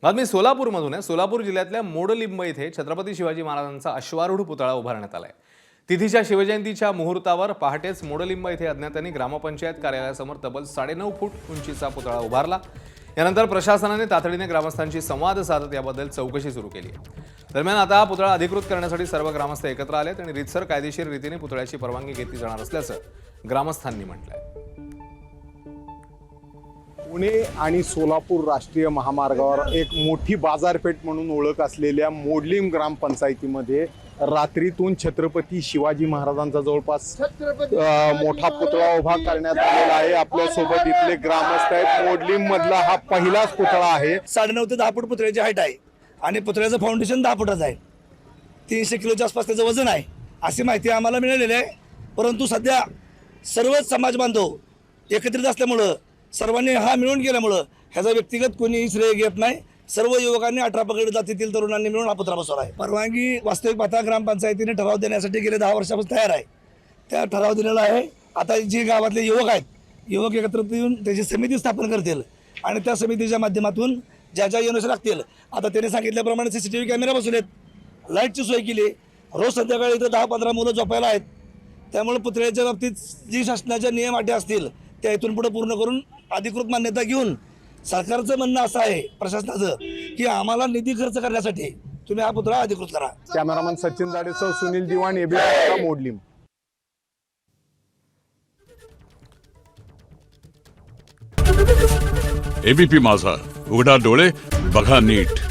बातमी सोलापूरमधून आहे। सोलापूर जिल्ह्यातल्या मोडलिंब येथे छत्रपती शिवाजी महाराजांचा अश्वारूढ पुतळा उभारण्यात आलाय। तिथीच्या शिवजयंतीच्या मुहूर्तावर पहाटेच मोडलिंब येथे अज्ञातांनी ग्रामपंचायत कार्यालयासमोर तब्बल 9.5 फूट उंचीचा पुतळा उभारला। यानंतर प्रशासनाने तातडीने ग्रामस्थांशी संवाद साधत याबद्दल चौकशी सुरू केली आहे। दरम्यान आता हा पुतळा अधिकृत करण्यासाठी सर्व ग्रामस्थ एकत्र आलेत आणि रीतसर कायदेशीर रीतीने पुतळ्याची परवानगी घेतली जाणार असल्याचं ग्रामस्थांनी म्हटलंय। पुणे आणि सोलापूर राष्ट्रीय महामार्गावर एक मोठी बाजारपेठ म्हणून ओळख असलेल्या मोडलिंब ग्रामपंचायतीमध्ये रात्रीतून छत्रपती शिवाजी महाराजांचा जवळपास मोठा पुतळा उभा करण्यात आलेला आहे। आपल्या सोबत इथले ग्रामस्थ आहेत। मोडलिंब मधला हा पहिलाच पुतळा आहे। 9.5 ते 10 फूट पुतळ्याची हाईट आहे आणि पुतळ्याचं फाउंडेशन 10 फुटाचं आहे। 300 किलोच्या आसपास त्याचं वजन आहे अशी माहिती आम्हाला मिळालेली आहे। परंतु सध्या सर्वच समाज बांधव एकत्रित असल्यामुळं सर्वांनी हा मिळून गेल्यामुळं ह्याचा व्यक्तिगत कोणीही श्रेय घेत नाही। सर्व युवकांनी 18 पगड जातीतील तरुणांनी मिळून हा पुतळा बसवला आहे। परवानगी वास्तविक पाहता ग्रामपंचायतीने ठराव देण्यासाठी गेले 10 वर्षापासून तयार आहे। त्या ठराव दिलेला आहे। आता जे गावातले युवक आहेत, युवक एकत्रित येऊन त्याची समिती स्थापन करतील आणि त्या समितीच्या माध्यमातून ज्या ज्या योजना लागतील, आता त्याने सांगितल्याप्रमाणे CCTV कॅमेरा बसवलेत, लाईटची सोय केली, रोज संध्याकाळी इथं 10-15 मुलं झोपायला आहेत। त्यामुळे पुतळ्याच्या बाबतीत जी शासनाच्या नियम अटी असतील त्या इथून पुढे पूर्ण करून अधिकृत मान्यता घेऊन सरकारचं म्हणणं असं आहे प्रशासनाचं की आम्हाला निधी खर्च करण्यासाठी तुम्ही हा पुतळा अधिकृत करा। कॅमेरामन सचिन जाडेसह सुनील दिवाण, एबीपी मोडलिंब। एबीपी माझा, उघडा डोळे बघा नीट।